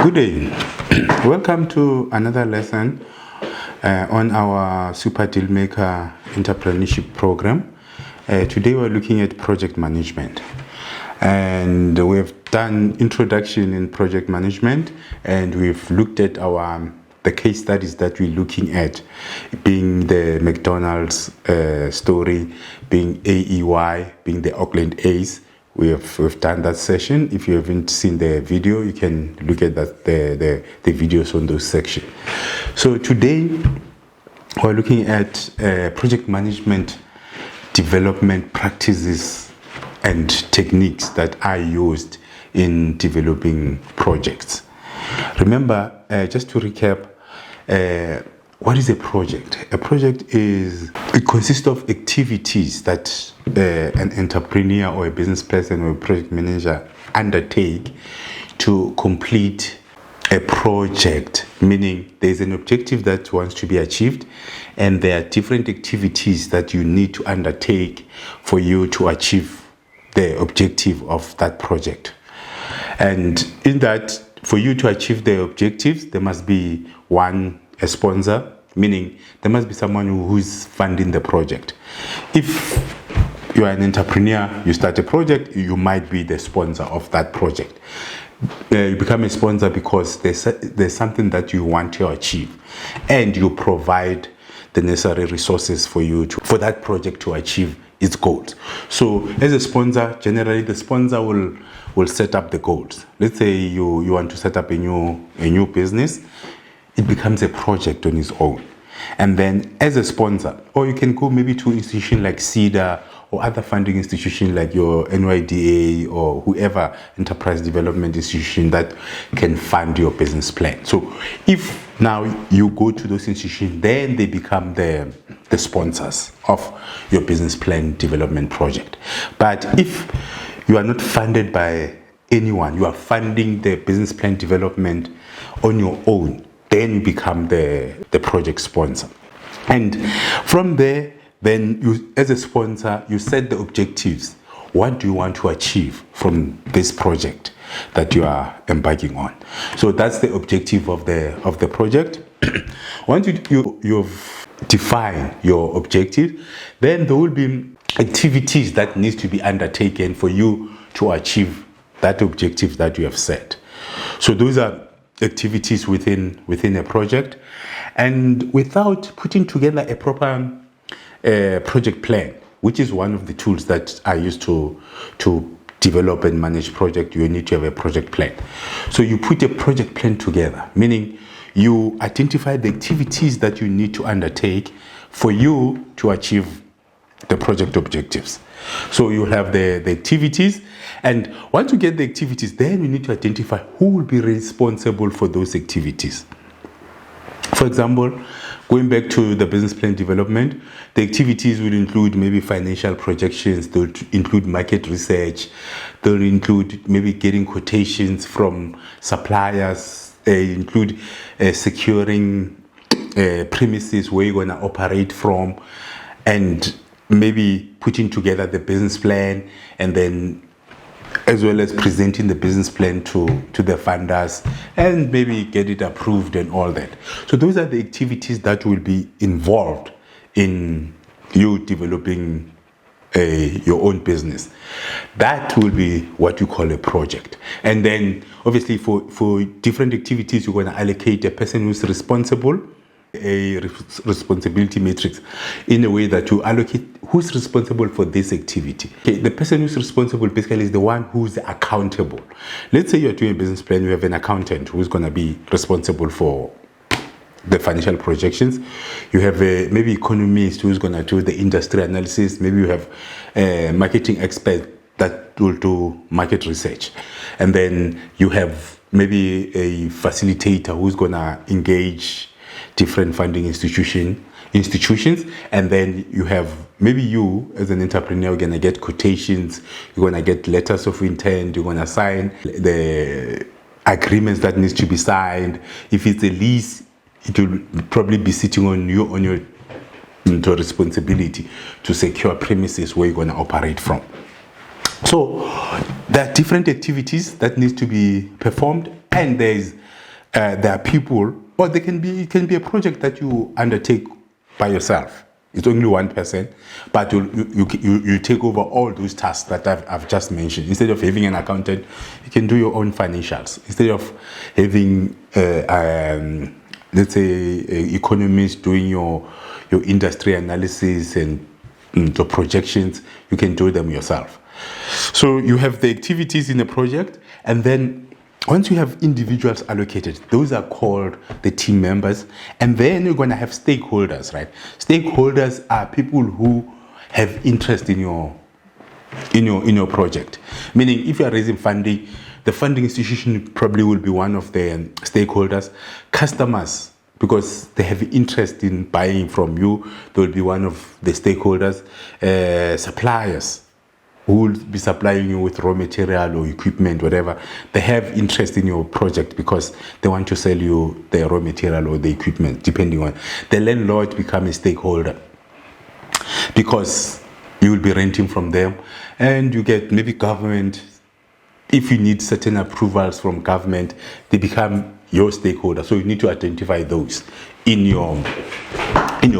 Good day. Welcome to another lesson on our Super Dealmaker Entrepreneurship Program. Today we're looking at project management. And we've done introduction in project management, and we've looked at the case studies that we're looking at, being the McDonald's story, being AEY, being the Auckland A's. We've done that session. If you haven't seen the video, you can look at that the videos on those sections. So today we're looking at project management development practices and techniques that are used in developing projects. Remember, just to recap, what is a project? A project consists of activities that an entrepreneur or a business person or a project manager undertake to complete a project, meaning there's an objective that wants to be achieved, and there are different activities that you need to undertake for you to achieve the objective of that project. And in that, for you to achieve the objectives, there must be a sponsor, meaning there must be someone who's funding the project. If you are an entrepreneur, you start a project, you might be the sponsor of that project. You become a sponsor because there's something that you want to achieve, and you provide the necessary resources for that project to achieve its goals. So as a sponsor, generally the sponsor will set up the goals. Let's say you want to set up a new business. It becomes a project on its own. And then as a sponsor, or you can go maybe to an institution like CEDA or other funding institution like your NYDA or whoever enterprise development institution that can fund your business plan. So if now you go to those institutions, then they become the sponsors of your business plan development project. But if you are not funded by anyone, you are funding the business plan development on your own, then you become the project sponsor. And from there, then you, as a sponsor, you set the objectives. What do you want to achieve from this project that you are embarking on? So that's the objective of the project. Once you've defined your objective, then there will be activities that needs to be undertaken for you to achieve that objective that you have set. So those are activities within a project, and without putting together a proper project plan, which is one of the tools that I use to develop and manage project, you need to have a project plan. So you put a project plan together, meaning you identify the activities that you need to undertake for you to achieve the project objectives. So you have the activities, and once you get the activities, then you need to identify who will be responsible for those activities. For example, going back to the business plan development, the activities will include maybe financial projections, they'll include market research, they'll include maybe getting quotations from suppliers, include securing premises where you're going to operate from, and maybe putting together the business plan, and then as well as presenting the business plan to the funders, and maybe get it approved and all that. So those are the activities that will be involved in you developing your own business. That will be what you call a project. And then obviously for different activities, you're going to allocate a person who's responsible, a responsibility matrix, in a way that you allocate who's responsible for this activity. Okay, the person who's responsible basically is the one who's accountable. Let's say you're doing a business plan, you have an accountant who's going to be responsible for the financial projections. You have a maybe economist who's going to do the industry analysis. Maybe you have a marketing expert that will do market research. And then you have maybe a facilitator who's going to engage different funding institutions, and then you have maybe you as an entrepreneur, you're going to get quotations, you're going to get letters of intent, you're going to sign the agreements that needs to be signed. If it's a lease, it will probably be sitting on your responsibility to secure premises where you're going to operate from. So there are different activities that need to be performed, and there are people, or it can be a project that you undertake by yourself. It's only one person, but you take over all those tasks that I've just mentioned. Instead of having an accountant, you can do your own financials. Instead of having let's say economists doing your industry analysis and the projections, you can do them yourself. So you have the activities in a project, and then once you have individuals allocated, those are called the team members, and then you're going to have stakeholders, right? Stakeholders are people who have interest in your project. Meaning, if you are raising funding, the funding institution probably will be one of the stakeholders. Customers, because they have interest in buying from you, they will be one of the stakeholders. Suppliers, who will be supplying you with raw material or equipment, whatever, they have interest in your project because they want to sell you the raw material or the equipment, depending on. The landlord become a stakeholder because you will be renting from them, and you get maybe government. If you need certain approvals from government, they become your stakeholder. So you need to identify those in your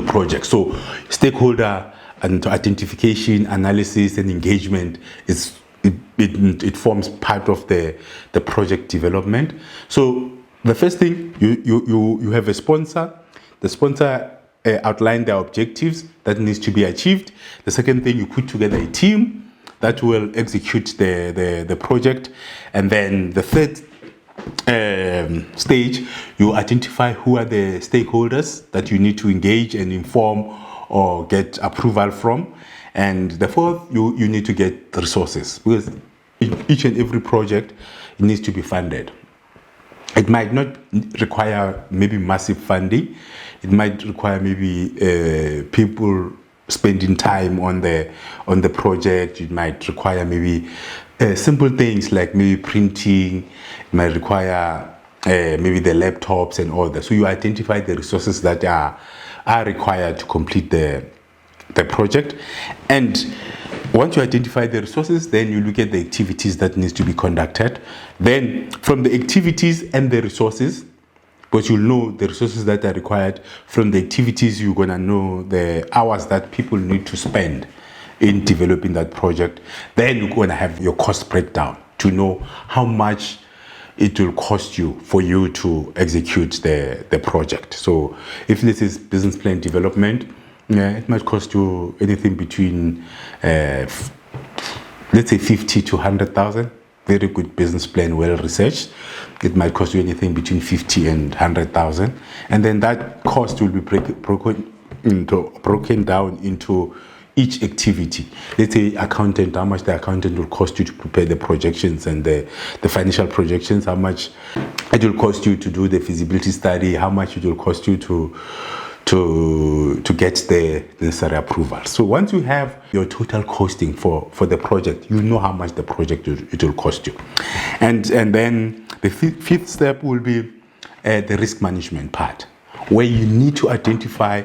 project. So stakeholder and identification, analysis, and engagement it forms part of the project development. So the first thing, you have a sponsor. The sponsor outline the objectives that needs to be achieved. The second thing, you put together a team that will execute the project. And then the third stage, you identify who are the stakeholders that you need to engage and inform or get approval from. And the fourth, you need to get resources, because each and every project, it needs to be funded. It might not require maybe massive funding. It might require maybe people spending time on the project. It might require maybe simple things like maybe printing. It might require maybe the laptops and all that. So you identify the resources that are required to complete the project. And once you identify the resources, then you look at the activities that needs to be conducted. Then from the activities and the resources, because you'll know the resources that are required, from the activities you're going to know the hours that people need to spend in developing that project. Then you're going to have your cost breakdown to know how much it will cost you for you to execute the project. So if this is business plan development, it might cost you anything between let's say 50 to 100,000. Very good business plan, well researched. It might cost you anything between 50 and 100,000, and then that cost will be broken down into each activity. Let's say accountant, how much the accountant will cost you to prepare the projections and the financial projections, how much it will cost you to do the feasibility study, how much it will cost you to get the necessary approval. So once you have your total costing for the project, you know how much the project it will cost you. And then the fifth step will be the risk management part, where you need to identify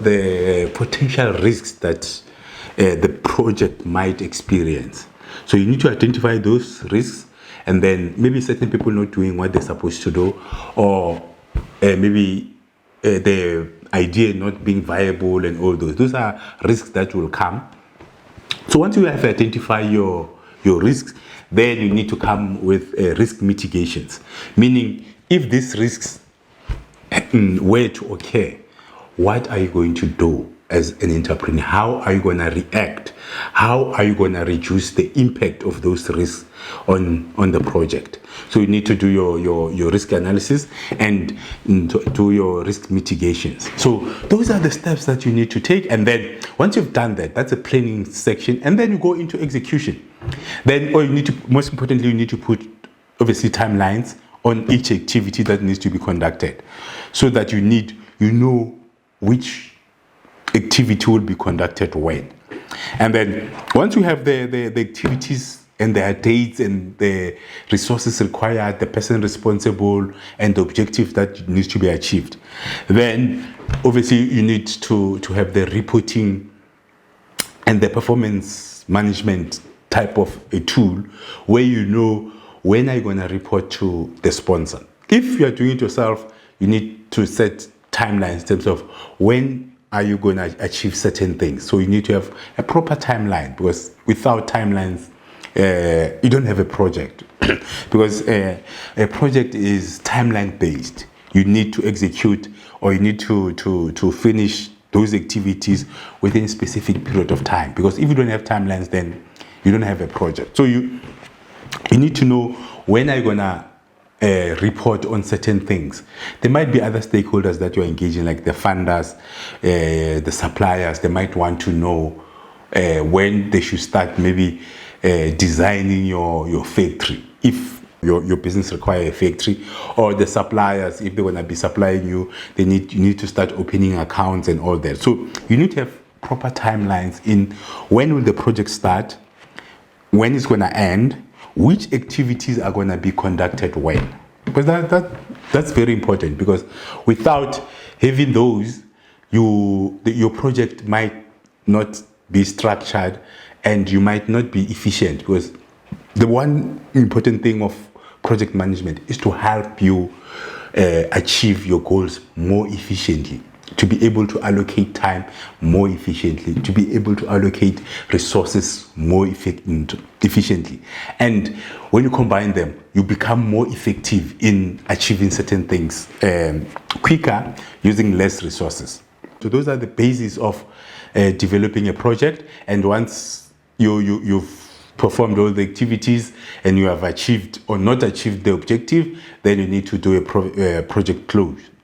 the potential risks that the project might experience. So you need to identify those risks, and then maybe certain people not doing what they're supposed to do, or maybe the idea not being viable, and all those are risks that will come. So once you have identified your risks, then you need to come with risk mitigations, meaning if these risks were to occur, what are you going to do as an entrepreneur? How are you going to react? How are you going to reduce the impact of those risks on the project? So you need to do your risk analysis and do your risk mitigations. So those are the steps that you need to take. And then once you've done that, that's a planning section. And then you go into execution. Then, or you need to, most importantly, you need to put obviously timelines on each activity that needs to be conducted, so that you know which activity will be conducted when. And then once you have the activities and their dates and the resources required, the person responsible, and the objective that needs to be achieved, then obviously you need to have the reporting and the performance management type of a tool, where you know when are you going to report to the sponsor? If you are doing it yourself, you need to set timelines in terms of when are you going to achieve certain things. So you need to have a proper timeline, because without timelines, you don't have a project. Because a project is timeline based. You need to execute, or you need to finish those activities within a specific period of time. Because if you don't have timelines, then you don't have a project. So you need to know when are you gonna report on certain things. There might be other stakeholders that you're engaging, like the funders, the suppliers. They might want to know when they should start maybe designing your factory, if your business require a factory, or the suppliers, if they're going to be supplying you, you need to start opening accounts and all that. So you need to have proper timelines in when will the project start, when it's going to end, which activities are going to be conducted when. Because that's very important, because without having those, your project might not be structured and you might not be efficient. Because the one important thing of project management is to help you achieve your goals more efficiently, to be able to allocate time more efficiently, to be able to allocate resources more efficiently. And when you combine them, you become more effective in achieving certain things quicker, using less resources. So those are the basis of developing a project. And once you've performed all the activities and you have achieved or not achieved the objective, then you need to do a project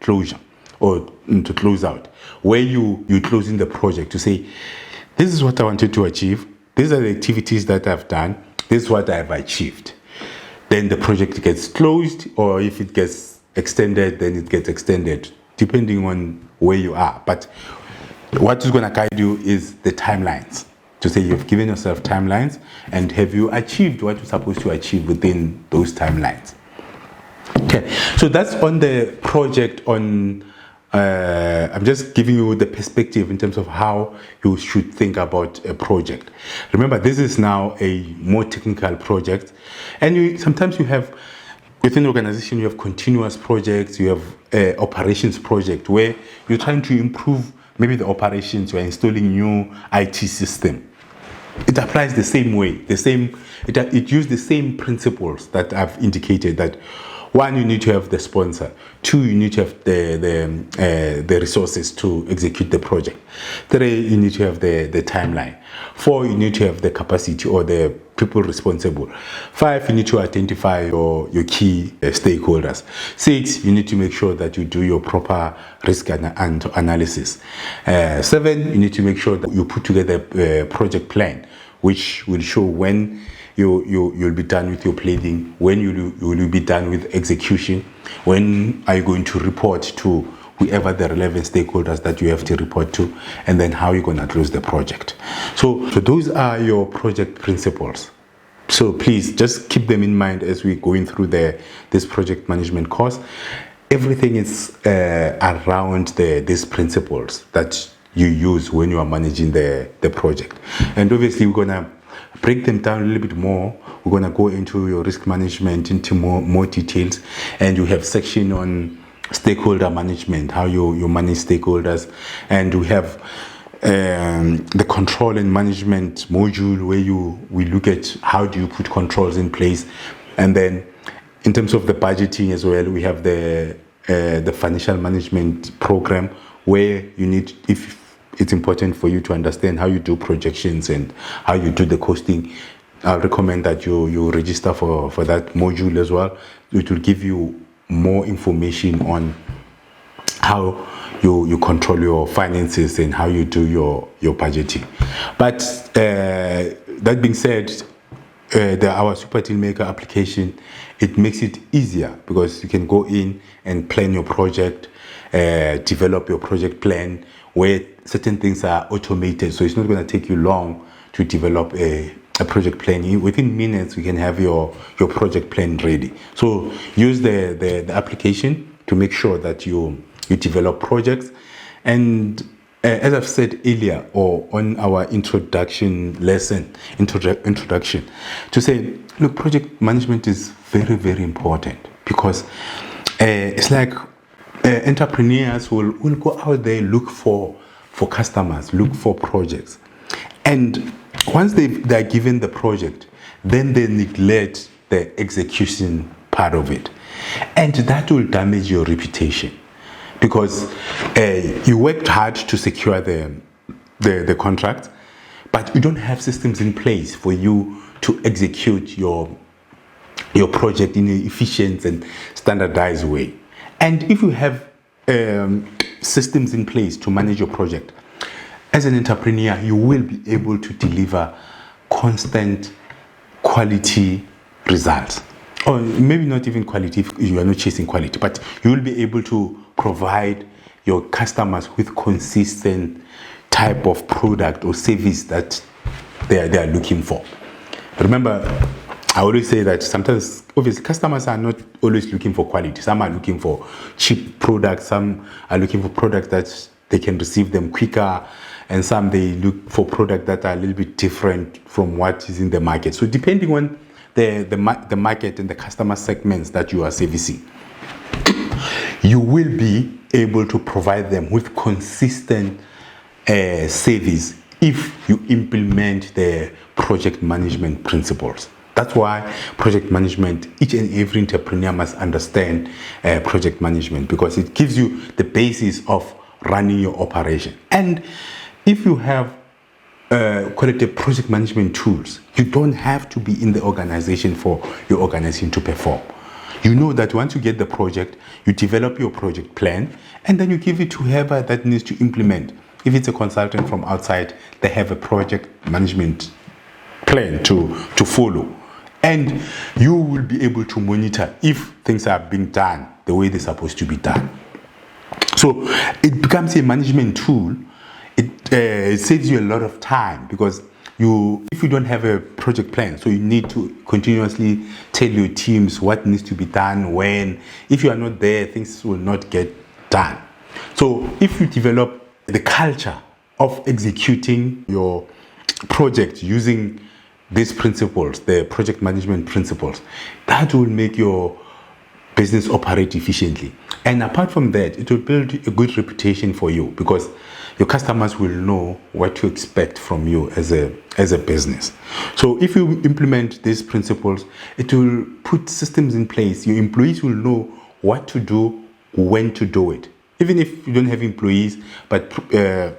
closure, or to close out, where you closing the project to say, this is what I wanted to achieve, these are the activities that I've done, this is what I've achieved. Then the project gets closed, or if it gets extended, then it gets extended, depending on where you are. But what is going to guide you is the timelines, to say you've given yourself timelines, and have you achieved what you're supposed to achieve within those timelines. Okay, so that's on the project. I'm just giving you the perspective in terms of how you should think about a project. Remember, this is now a more technical project, and sometimes you have, within the organization, you have continuous projects, you have operations project, where you're trying to improve maybe the operations, you're installing new IT system. It applies the same way, it uses the same principles that I've indicated. That one, you need to have the sponsor. Two, you need to have the resources to execute the project. Three, you need to have the timeline. Four, you need to have the capacity or the people responsible. Five, you need to identify your key stakeholders. Six, you need to make sure that you do your proper risk analysis. Seven, you need to make sure that you put together a project plan, which will show when you'll be done with your planning, when you will be done with execution, when are you going to report to whoever the relevant stakeholders that you have to report to, and then how you're going to close the project. So those are your project principles. So please just keep them in mind as we're going through this project management course. Everything is around these principles that you use when you are managing the project. And obviously we're going to break them down a little bit more. We're going to go into your risk management, into more details, and you have section on stakeholder management, how you manage stakeholders. And we have the control and management module, where we look at how do you put controls in place. And then in terms of the budgeting as well, we have the financial management program, where you need, if it's important for you to understand how you do projections and how you do the costing, I recommend that you register for that module as well. It will give you more information on how you control your finances and how you do your budgeting. But that being said, our Super Dealmaker application, it makes it easier, because you can go in and plan your project, develop your project plan, where certain things are automated. So it's not going to take you long to develop a project plan. Within minutes, you can have your project plan ready. So use the application to make sure that you develop projects. And as I've said earlier, or on our introduction lesson, introduction, to say, look, project management is very, very important, because it's like entrepreneurs will go out there, look for customers, look for projects, and once they're given the project, then they neglect the execution part of it, and that will damage your reputation, because you worked hard to secure the contract, but you don't have systems in place for you to execute your project in an efficient and standardized way. And if you have systems in place to manage your project, as an entrepreneur, you will be able to deliver constant quality results. Or maybe not even quality if you are not chasing quality, but you will be able to provide your customers with consistent type of product or service that they are looking for. Remember, I always say that sometimes, obviously, customers are not always looking for quality. Some are looking for cheap products, some are looking for products that they can receive them quicker, and some they look for products that are a little bit different from what is in the market. So depending on the market and the customer segments that you are servicing, you will be able to provide them with consistent service if you implement the project management principles. That's why project management, each and every entrepreneur must understand project management, because it gives you the basis of running your operation. And if you have quality project management tools, you don't have to be in the organization for your organization to perform. You know that once you get the project, you develop your project plan, and then you give it to whoever that needs to implement. If it's a consultant from outside, they have a project management plan to follow. And you will be able to monitor if things are being done the way they're supposed to be done. So it becomes a management tool. It saves you a lot of time, because if you don't have a project plan, so you need to continuously tell your teams what needs to be done when. If you are not there, things will not get done. So if you develop the culture of executing your project using these principles, the project management principles, that will make your business operate efficiently. And apart from that, it will build a good reputation for you, because your customers will know what to expect from you as a business. So if you implement these principles, it will put systems in place. Your employees will know what to do, when to do it. Even if you don't have employees, but as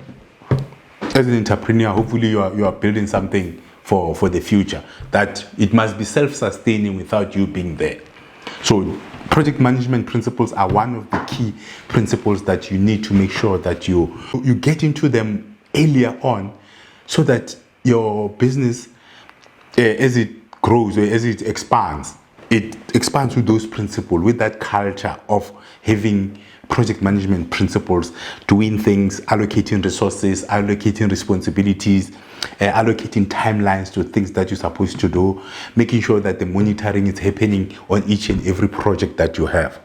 an entrepreneur, hopefully you are building something for the future, that it must be self-sustaining without you being there. So project management principles are one of the key principles that you need to make sure that you get into them earlier on, so that your business, as it grows or as it expands with those principles, with that culture of having project management principles, doing things, allocating resources, allocating responsibilities, allocating timelines to things that you're supposed to do, making sure that the monitoring is happening on each and every project that you have.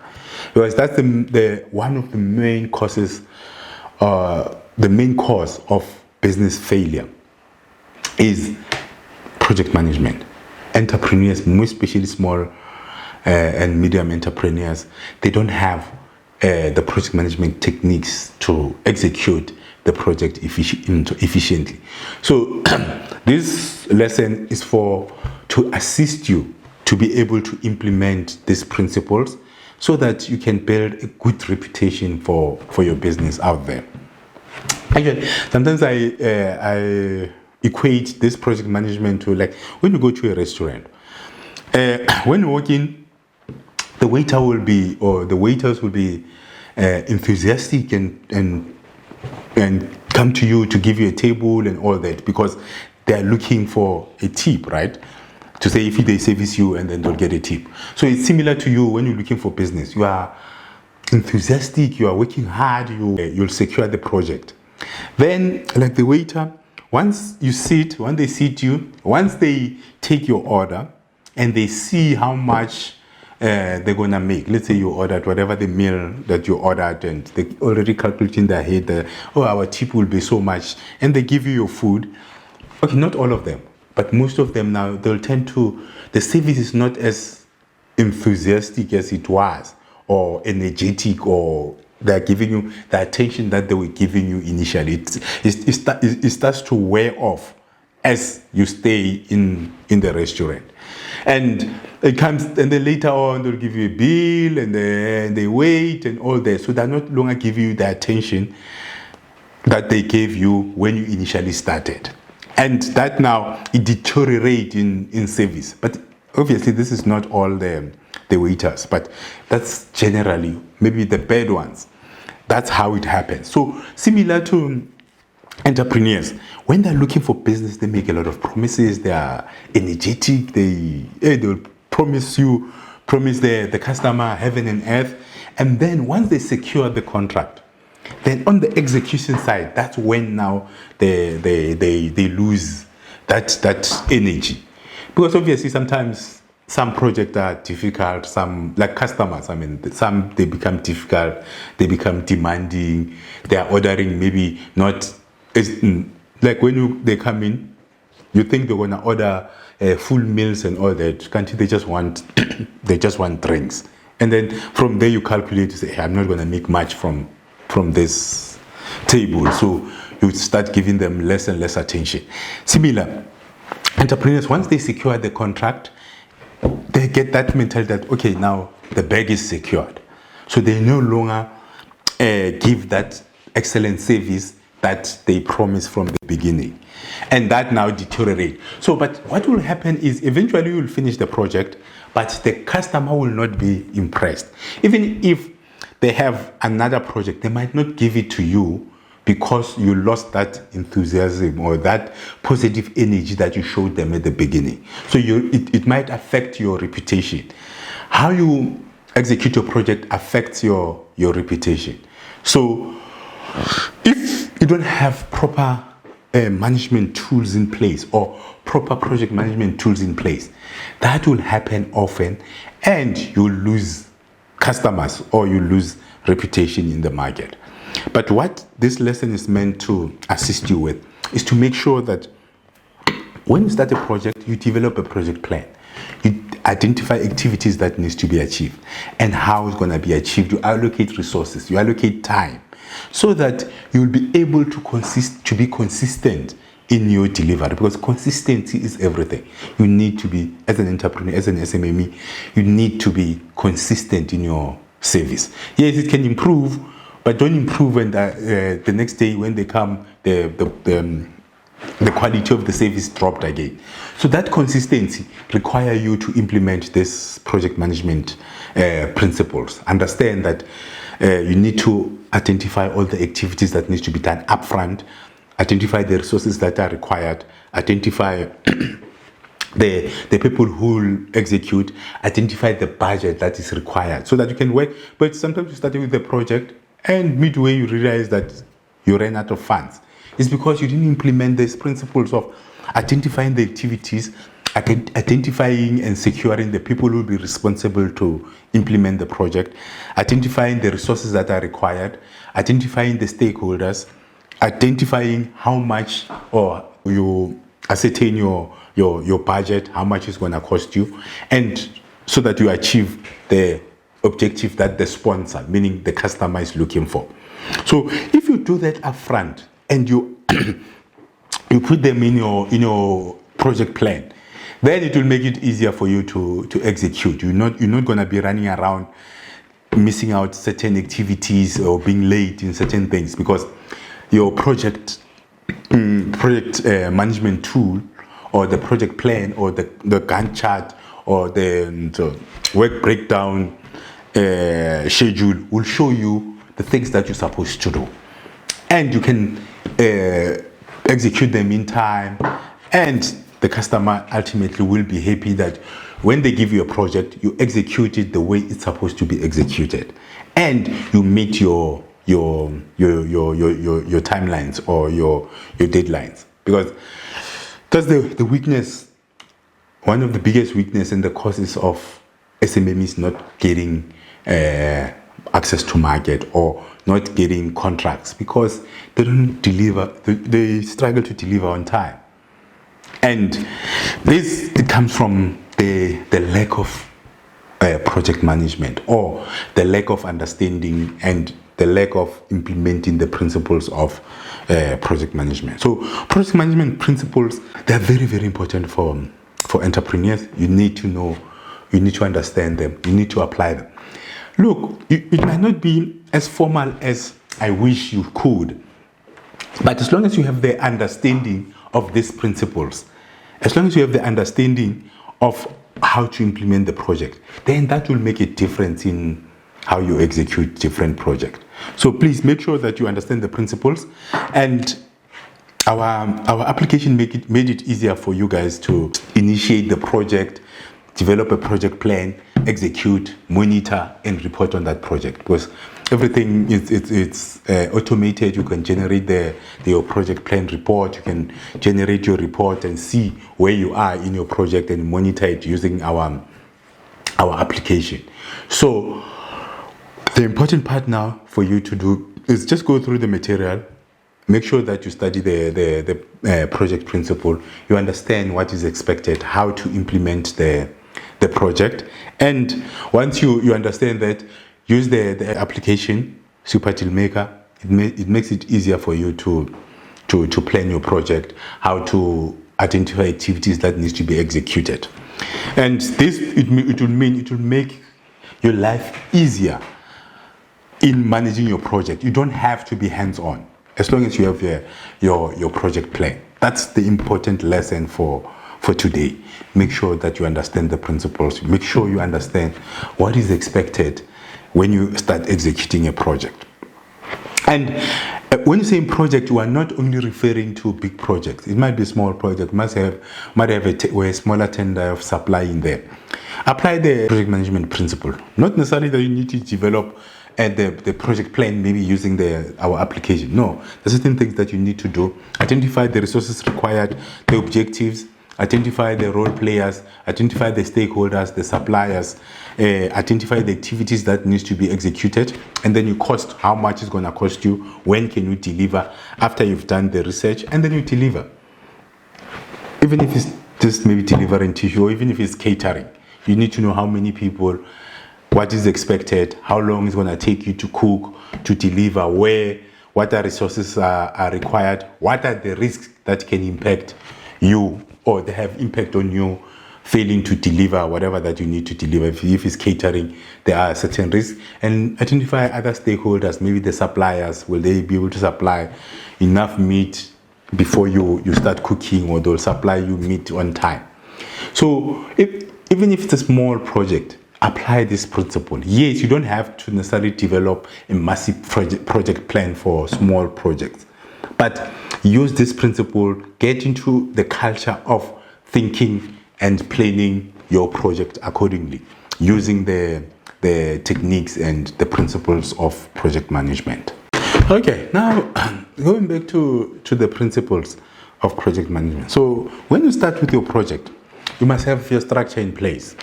Because that's one of the main causes, the main cause of business failure is project management. Entrepreneurs, more especially small and medium entrepreneurs, they don't have the project management techniques to execute the project efficiently. So this lesson is to assist you to be able to implement these principles, so that you can build a good reputation for your business out there. Again, sometimes I equate this project management to, like, when you go to a restaurant, when you walk in, the waiters will be enthusiastic and come to you to give you a table and all that, because they are looking for a tip, right? To say if they service you, and then they'll get a tip. So it's similar to you when you're looking for business. You are enthusiastic, you are working hard, you'll secure the project. Then, like the waiter, once they seat you, once they take your order and they see how much they're gonna make. Let's say you ordered whatever the meal that you ordered, and they already calculate in their head that, oh, our tip will be so much, and they give you your food. Okay, not all of them, but most of them now, they'll tend to, the service is not as enthusiastic as it was, or energetic, or they're giving you the attention that they were giving you initially. It starts to wear off as you stay in the restaurant. And it comes, and then later on they'll give you a bill, and then they wait and all that. So they're not longer giving you the attention that they gave you when you initially started. And that now, it deteriorates in service. But obviously this is not all the waiters, but that's generally maybe the bad ones. That's how it happens. So similar to entrepreneurs, when they're looking for business, they make a lot of promises. They are energetic. They'll promise the customer heaven and earth. And then once they secure the contract, then on the execution side, that's when now they lose that energy. Because obviously sometimes some projects are difficult, some, like customers, I mean, some they become difficult, they become demanding, they are ordering maybe not, like when they come in, you think they're gonna order full meals and all that, can't you? They just want drinks. And then from there you calculate to say, hey, I'm not gonna make much from this table. So you start giving them less and less attention. Similar, entrepreneurs, once they secure the contract, they get that mentality that, okay, now the bag is secured. So they no longer give that excellent service that they promised from the beginning. And that now deteriorates. So, but what will happen is eventually you will finish the project, but the customer will not be impressed. Even if they have another project, they might not give it to you because you lost that enthusiasm or that positive energy that you showed them at the beginning. So it might affect your reputation. How you execute your project affects your reputation. So if you don't have proper management tools in place or proper project management tools in place, that will happen often, and you'll lose customers or you lose reputation in the market. But what this lesson is meant to assist you with is to make sure that when you start a project, you develop a project plan. You identify activities that needs to be achieved and how it's going to be achieved. You allocate resources, you allocate time, so that you'll be able to be consistent in your delivery, because consistency is everything. You need to be, as an entrepreneur, as an SMME, you need to be consistent in your service. Yes, it can improve, but don't improve when the next day when they come, the quality of the service dropped again. So that consistency requires you to implement this project management principles. Understand that you need to identify all the activities that needs to be done upfront, identify the resources that are required, identify the people who will execute, identify the budget that is required so that you can work. But sometimes you start with the project and midway you realize that you ran out of funds. It's because you didn't implement these principles of identifying the activities, identifying and securing the people who will be responsible to implement the project, identifying the resources that are required, identifying the stakeholders, identifying how much, or you ascertain your budget, how much it's going to cost you, and so that you achieve the objective that the sponsor, meaning the customer, is looking for. So if you do that upfront and you you put them in your project plan, then it will make it easier for you to execute. You're not going to be running around missing out certain activities or being late in certain things, because your project management tool or the project plan or the Gantt chart or the work breakdown schedule will show you the things that you're supposed to do, and you can execute them in time, and the customer ultimately will be happy that when they give you a project, you execute it the way it's supposed to be executed, and you meet your timelines or your deadlines. Because that's the weakness, one of the biggest weakness and the causes of SMMEs not getting access to market or not getting contracts because they don't deliver, they struggle to deliver on time. And it comes from the lack of project management, or the lack of understanding and the lack of implementing the principles of project management. So project management principles, they're very, very important for entrepreneurs. You need to know, you need to understand them, you need to apply them. Look, it might not be as formal as I wish you could, but as long as you have the understanding of these principles, as long as you have the understanding of how to implement the project, then that will make a difference in how you execute different projects. So please make sure that you understand the principles, and our application made it easier for you guys to initiate the project, develop a project plan, execute, monitor, and report on that project, because everything it's automated. You can generate your project plan report, you can generate your report and see where you are in your project and monitor it using our application. So the important part now for you to do is just go through the material. Make sure that you study the project principle. You understand what is expected, how to implement the project, and once you understand that, use the application Super Dealmaker. It makes it easier for you to plan your project, how to identify activities that needs to be executed, and this it will make your life easier in managing your project. You don't have to be hands-on as long as you have your project plan. That's the important lesson for today. Make sure that you understand the principles. Make sure you understand what is expected when you start executing a project. And when you say project, you are not only referring to big projects. It might be a small project, might have a smaller tender of supply in there. Apply the project management principle. Not necessarily that you need to develop the project plan maybe using our application. No, there's certain things that you need to do. Identify the resources required, the objectives, identify the role players, identify the stakeholders, the suppliers, identify the activities that needs to be executed, and then you cost how much it's going to cost you, when can you deliver, after you've done the research, and then you deliver. Even if it's just maybe delivering tissue, or even if it's catering, you need to know how many people, what is expected, how long it's going to take you to cook, to deliver, what are resources are required, what are the risks that can impact you, or they have impact on you failing to deliver whatever that you need to deliver. If it's catering, there are certain risks. And identify other stakeholders, maybe the suppliers. Will they be able to supply enough meat before you start cooking, or they'll supply you meat on time? So even if it's a small project, apply this principle. Yes, you don't have to necessarily develop a massive project plan for small projects, but use this principle, get into the culture of thinking and planning your project accordingly, using the techniques and the principles of project management. Okay, now going back to the principles of project management. So when you start with your project, you must have your structure in place.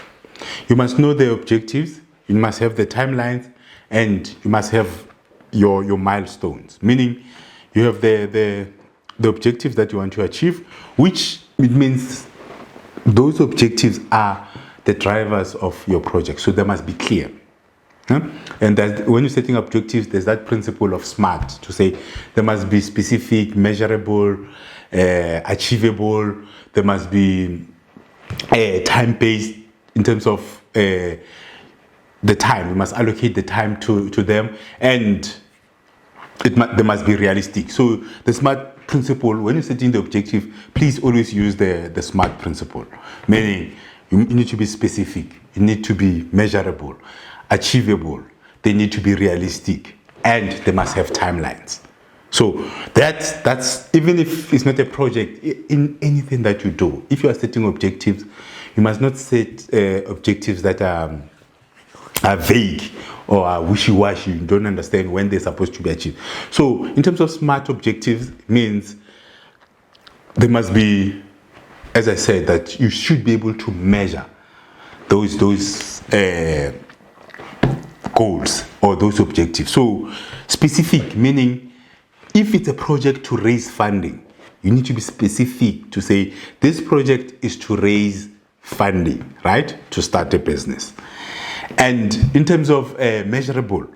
You must know the objectives, you must have the timelines, and you must have your milestones, meaning you have the objectives that you want to achieve, which it means those objectives are the drivers of your project, so they must be clear. And that when you're setting objectives, there's that principle of SMART, to say they must be specific, measurable, achievable. They must be time-based in terms of the time. We must allocate the time to them, and they must be realistic. So the SMART principle, when you're setting the objective, please always use the SMART principle, meaning you need to be specific, you need to be measurable, achievable, they need to be realistic, and they must have timelines. So that's even if it's not a project, in anything that you do, if you are setting objectives, you must not set objectives that are vague or are wishy-washy. You don't understand when they're supposed to be achieved. So in terms of SMART objectives, means they must be, as I said, that you should be able to measure those goals or those objectives. So specific, meaning if it's a project to raise funding, you need to be specific to say this project is to raise funding, right? To start a business. And in terms of measurable,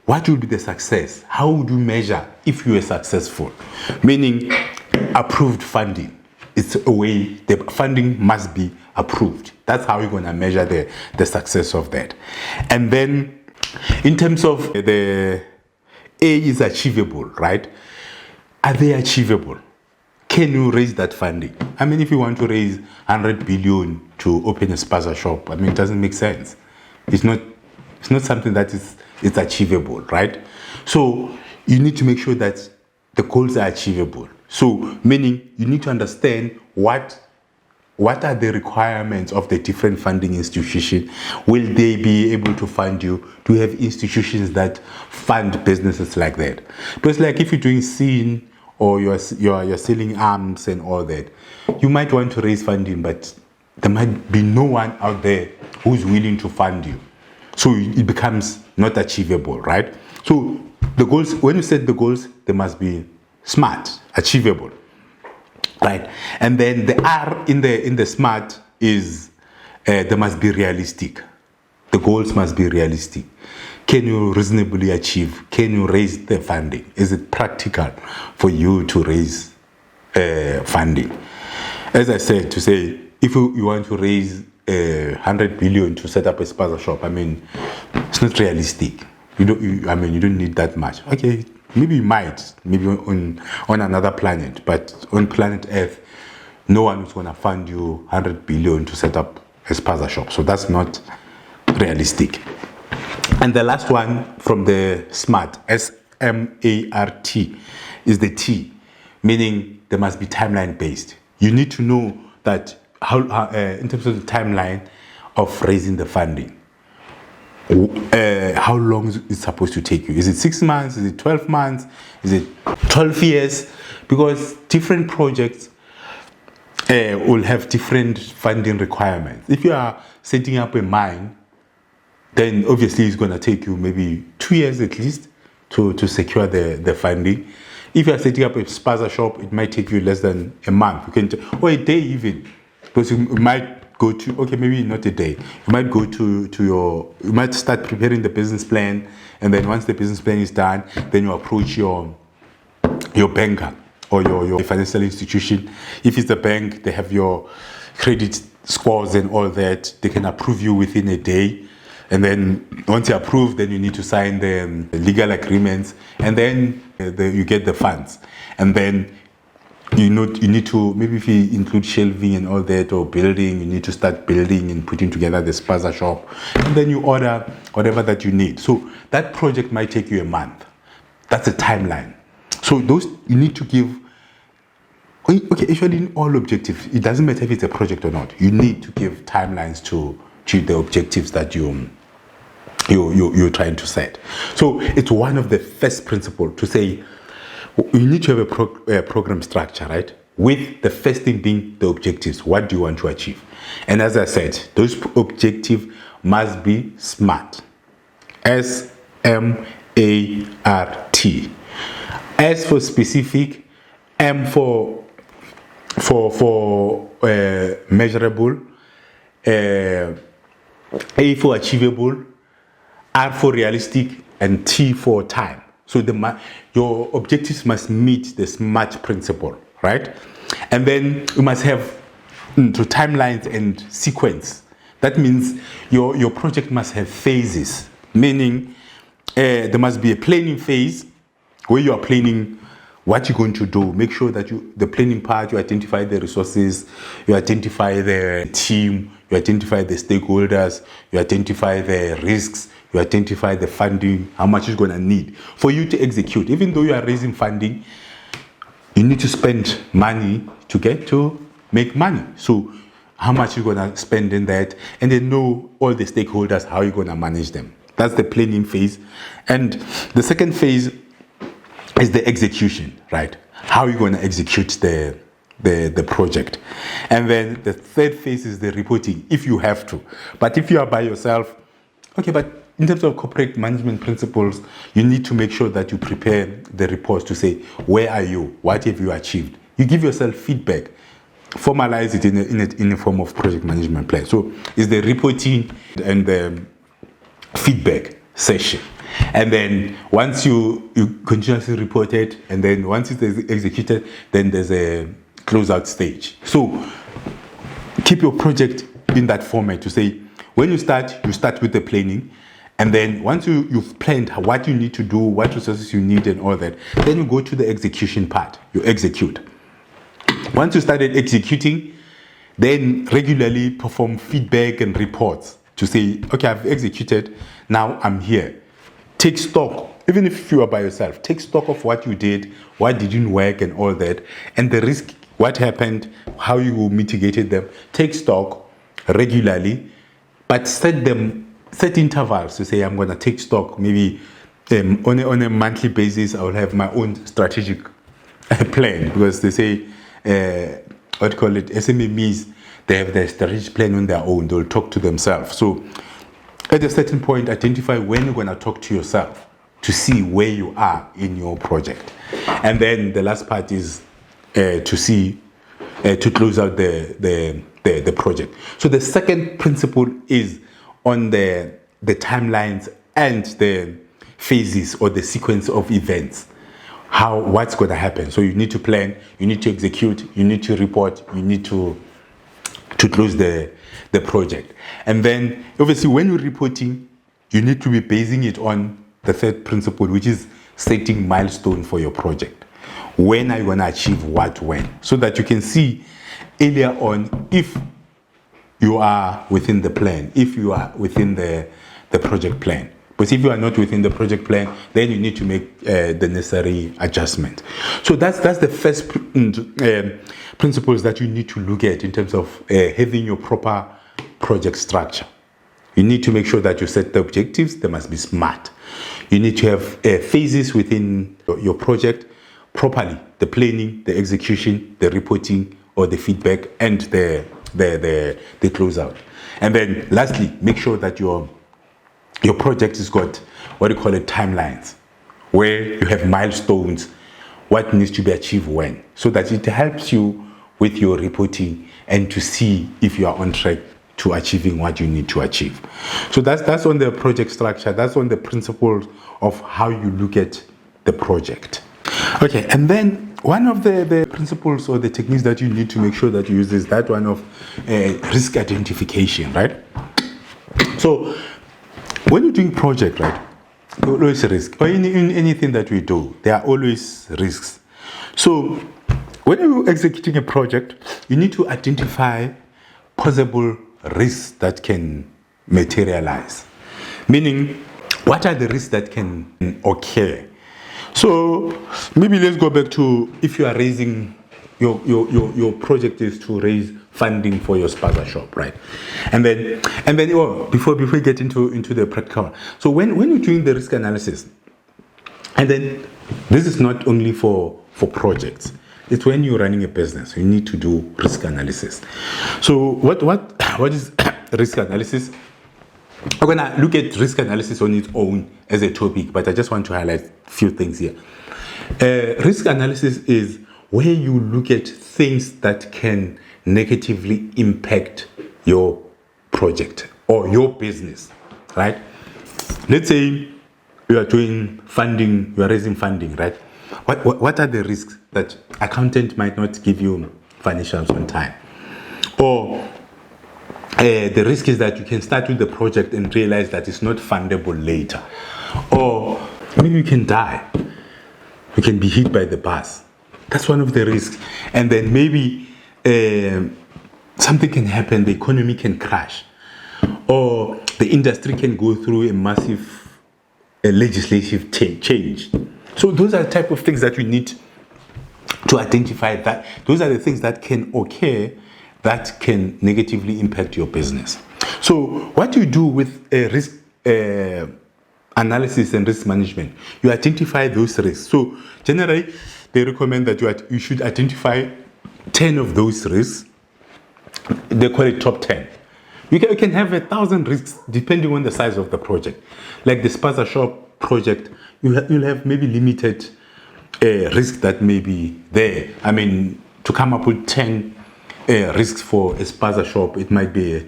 what would be the success? How would you measure if you are successful? Meaning approved funding. It's a way the funding must be approved. That's how you're going to measure the success of that. And then in terms of the A is achievable, right? Are they achievable? Can you raise that funding? I mean, if you want to raise 100 billion to open a spaza shop, I mean, it doesn't make sense. It's not something that it's achievable, right? So you need to make sure that the goals are achievable. So meaning you need to understand what are the requirements of the different funding institutions. Will they be able to fund you? Do you have institutions that fund businesses like that? Because like if you're doing scene or you're selling arms and all that, you might want to raise funding, but there might be no one out there who's willing to fund you. So it becomes not achievable, right? So the goals, when you set the goals, they must be smart, achievable, right? And then the R in the smart is they must be realistic. The goals must be realistic. Can you reasonably achieve? Can you raise the funding? Is it practical for you to raise funding? As I said, to say if you want to raise 100 billion to set up a spaza shop, I mean, it's not realistic. You don't need that much. Okay, maybe you might, maybe on another planet, but on planet Earth, no one is going to fund you 100 billion to set up a spaza shop. So that's not realistic. And the last one from the SMART, S-M-A-R-T, is the T, meaning they must be timeline based. You need to know that how in terms of the timeline of raising the funding, how long is it supposed to take you? Is it 6 months? Is it 12 months? Is it 12 years? Because different projects will have different funding requirements. If you are setting up a mine, then obviously it's going to take you maybe 2 years at least to secure the funding. If you are setting up a spaza shop, it might take you less than a month. Or a day even. Because you might go to, okay, maybe not a day. You might go you might start preparing the business plan. And then once the business plan is done, then you approach your banker or your financial institution. If it's a bank, they have your credit scores and all that. They can approve you within a day. And then once you approve, then you need to sign the legal agreements, and then you get the funds. And then you need to, maybe if you include shelving and all that, or building, you need to start building and putting together the spaza shop. And then you order whatever that you need. So that project might take you a month. That's a timeline. So those you need to give. Okay, actually in all objectives, it doesn't matter if it's a project or not. You need to give timelines to the objectives that you're trying to set. So it's one of the first principles to say you need to have a program structure, right? With the first thing being the objectives. What do you want to achieve? And as I said, those objectives must be SMART. S-M-A-R-T. S for specific, M for measurable, A for achievable, R for realistic, and T for time. So your objectives must meet the SMART principle, right? And then you must have timelines and sequence. That means your project must have phases, meaning there must be a planning phase where you are planning what you're going to do. Make sure that the planning part, you identify the resources, you identify the team, you identify the stakeholders, you identify the risks, you identify the funding, how much you're going to need for you to execute. Even though you are raising funding, you need to spend money to make money. So how much you're going to spend in that, and then know all the stakeholders, how you're going to manage them. That's the planning phase. And the second phase is the execution, right? How are you going to execute the the project. And then the third phase is the reporting, if you have to. But if you are by yourself, okay, but in terms of corporate management principles, you need to make sure that you prepare the reports to say, where are you? What have you achieved? You give yourself feedback, formalize it in a form of project management plan. So it's the reporting and the feedback session. And then once you continuously report it, and then once it is executed, then there's a closeout stage. So keep your project in that format to say, when you start with the planning. And then once you've planned what you need to do, what resources you need and all that, then you go to the execution part. You execute. Once you started executing, then regularly perform feedback and reports to say, okay, I've executed, now I'm here. Take stock, even if you are by yourself, take stock of what you did, what didn't work and all that, and the risk, what happened, how you mitigated them. Take stock regularly, but set intervals to say, I'm going to take stock. Maybe on a monthly basis, I will have my own strategic plan, because they say, what do you call it, SMMEs, they have their strategic plan on their own. They'll talk to themselves. So at a certain point, identify when you're going to talk to yourself to see where you are in your project. And then the last part is to close out the project. So the second principle is on the timelines and the phases or the sequence of events, what's going to happen. So you need to plan, you need to execute, you need to report, you need to close the project. And then obviously when you're reporting, you need to be basing it on the third principle, which is setting milestone for your project. When are you going to achieve what when? So that you can see earlier on if you are within the plan, if you are within the project plan. But if you are not within the project plan, then you need to make the necessary adjustment. So that's the first principles that you need to look at in terms of having your proper project structure. You need to make sure that you set the objectives. They must be smart. You need to have phases within your project properly: the planning, the execution, the reporting or the feedback, and the closeout. And then lastly, make sure that your project has got what do you call it, timelines, where you have milestones, what needs to be achieved when, so that it helps you with your reporting and to see if you are on track to achieving what you need to achieve. So that's on the project structure. That's on the principles of how you look at the project. Okay, and then one of the principles or the techniques that you need to make sure that you use is that one of risk identification, right? So when you're doing project, right, there always risk. Or in anything that we do, there are always risks. So when you're executing a project, you need to identify possible risks that can materialize. Meaning, what are the risks that can occur? So maybe let's go back to, if you are raising, your project is to raise funding for your spaza shop, right? And then before we get into the practical, so when you're doing the risk analysis, and then this is not only for projects, it's when you're running a business, you need to do risk analysis. So what is risk analysis? I'm going to look at risk analysis on its own as a topic, but I just want to highlight a few things here. Risk analysis is where you look at things that can negatively impact your project or your business, right? Let's say you are doing funding, you are raising funding, right? What are the risks that accountant might not give you financials on time? Or the risk is that you can start with the project and realize that it's not fundable later. Or maybe you can die. You can be hit by the bus. That's one of the risks. And then maybe something can happen, the economy can crash. Or the industry can go through a massive legislative change. So those are the type of things that we need to identify, that those are the things that can occur that can negatively impact your business. So what you do with risk analysis and risk management, you identify those risks. So generally, they recommend that you should identify 10 of those risks. They call it top 10. You can have 1,000 risks depending on the size of the project. Like the spaza shop project, you'll have maybe limited risk that may be there. I mean, to come up with 10 risks for a spaza shop, it might be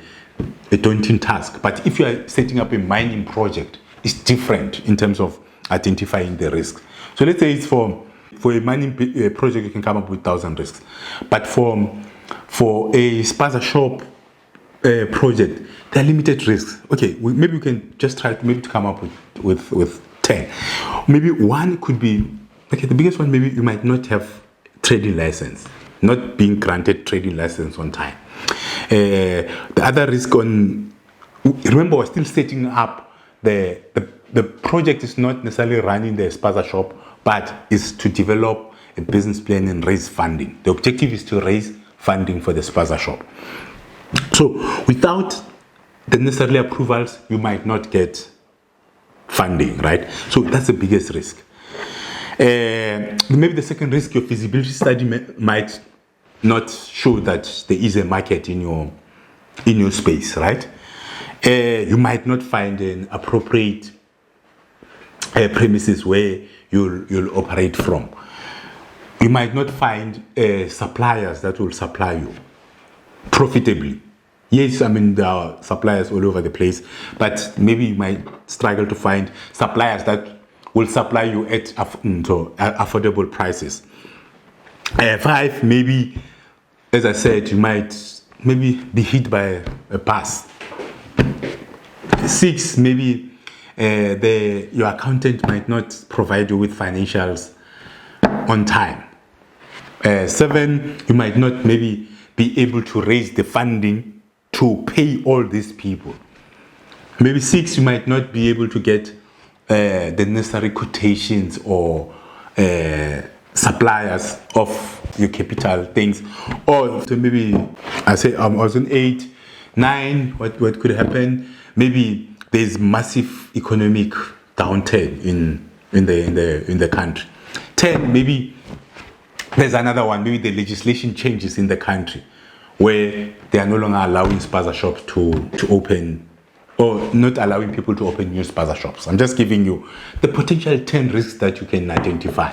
a daunting task. But if you are setting up a mining project, it's different in terms of identifying the risks. So let's say it's for a mining project, you can come up with 1,000 risks. But for a spaza shop project, there are limited risks. Okay, maybe we can just try to come up with 10. Maybe one could be, okay, the biggest one, maybe you might not have trading license, not being granted trading license on time. The other risk remember, we're still setting up the project is not necessarily running the spaza shop, but is to develop a business plan and raise funding. The objective is to raise funding for the spaza shop. So without the necessary approvals, you might not get funding, right? So that's the biggest risk. Maybe the second risk, your feasibility study might not show that there is a market in your space, right? You might not find an appropriate premises where you'll operate from. You might not find suppliers that will supply you profitably. Yes, I mean, there are suppliers all over the place, but maybe you might struggle to find suppliers that will supply you at affordable prices. 5, maybe, as I said, you might maybe be hit by a bus. 6, maybe your accountant might not provide you with financials on time. 7, you might not maybe be able to raise the funding to pay all these people. Maybe 6, you might not be able to get the necessary quotations or suppliers of your capital things. Or so maybe I say I was on 8, 9. What could happen? Maybe there's massive economic downturn in the country. 10, maybe there's another one. Maybe the legislation changes in the country where they are no longer allowing spaza shops to open, or not allowing people to open new spaza shops. I'm just giving you the potential 10 risks that you can identify.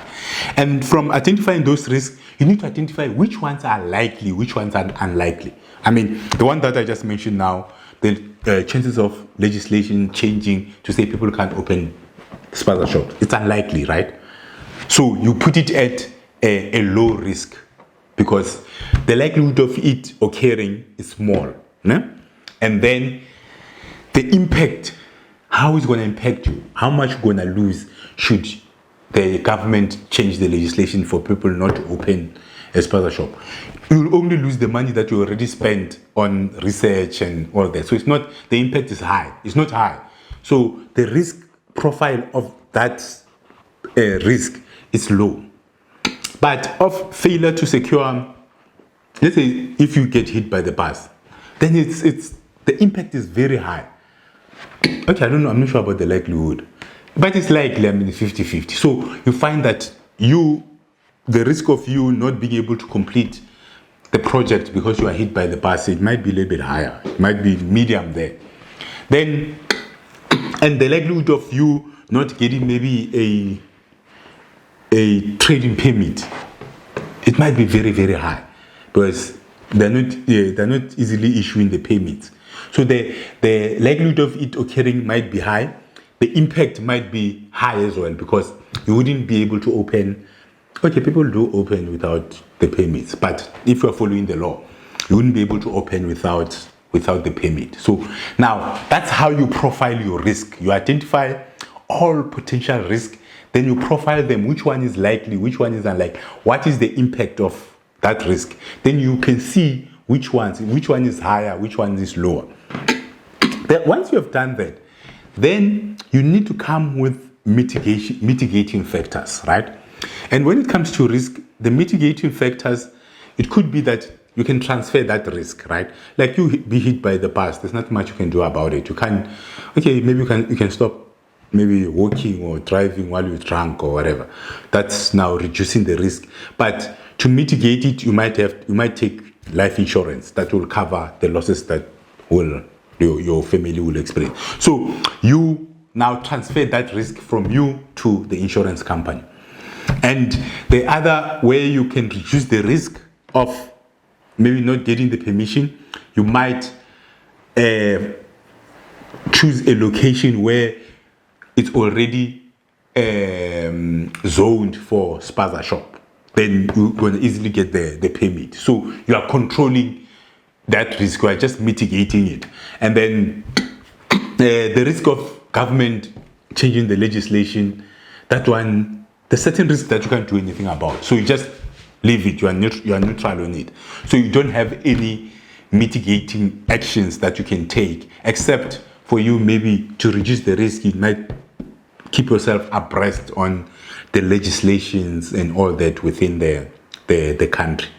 And from identifying those risks, you need to identify which ones are likely, which ones are unlikely. I mean, the one that I just mentioned now, the chances of legislation changing to say people can't open spaza shops, it's unlikely, right? So you put it at a low risk, because the likelihood of it occurring is small. Né? And then the impact, how it's going to impact you, how much you're going to lose should the government change the legislation for people not to open a spaza shop. You'll only lose the money that you already spent on research and all that. So it's not, the impact is high. It's not high. So the risk profile of that risk is low. But of failure to secure, let's say if you get hit by the bus, then it's the impact is very high. Okay, I don't know, I'm not sure about the likelihood, but it's likely, I mean, 50-50. So you find that the risk of you not being able to complete the project because you are hit by the bus, it might be a little bit higher, it might be medium there. Then, and the likelihood of you not getting maybe a trading permit, it might be very, very high, because they're not easily issuing the permits. So the likelihood of it occurring might be high. The impact might be high as well, because you wouldn't be able to open. Okay, people do open without the permits, but if you're following the law, you wouldn't be able to open without the permit. So now that's how you profile your risk. You identify all potential risk, then you profile them, which one is likely, which one is unlikely, what is the impact of that risk. Then you can see which one is higher, which one is lower. Then once you have done that, then you need to come with mitigating factors, right? And when it comes to risk, the mitigating factors, it could be that you can transfer that risk, right? Like you be hit by the bus, there's not much you can do about it. You can, okay, maybe you can stop maybe walking or driving while you're drunk or whatever. That's now reducing the risk. But to mitigate it, you might take life insurance that will cover the losses that your family will experience. So you now transfer that risk from you to the insurance company. And the other way you can reduce the risk of maybe not getting the permission, you might choose a location where it's already zoned for spaza shop. Then you're going to easily get the permit. So you are controlling that risk, you are just mitigating it. And then the risk of government changing the legislation, that one, there's certain risk that you can't do anything about. So you just leave it, you are neutral on it. So you don't have any mitigating actions that you can take, except for you maybe to reduce the risk. You might keep yourself abreast on the legislations and all that within the country.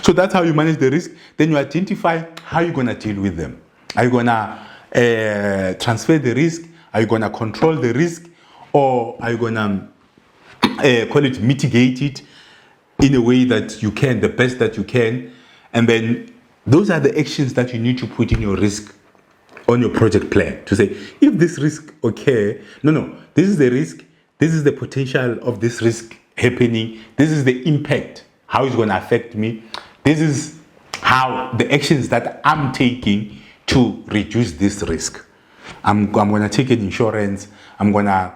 So that's how you manage the risk. Then you identify how you're going to deal with them. Are you going to transfer the risk? Are you going to control the risk? Or are you going to mitigate it in a way that you can, the best that you can? And then those are the actions that you need to put in your risk on your project plan to say, if this risk occur, this is the risk, this is the potential of this risk happening, this is the impact, how it's going to affect me, this is how the actions that I'm taking to reduce this risk. I'm going to take an insurance, I'm going to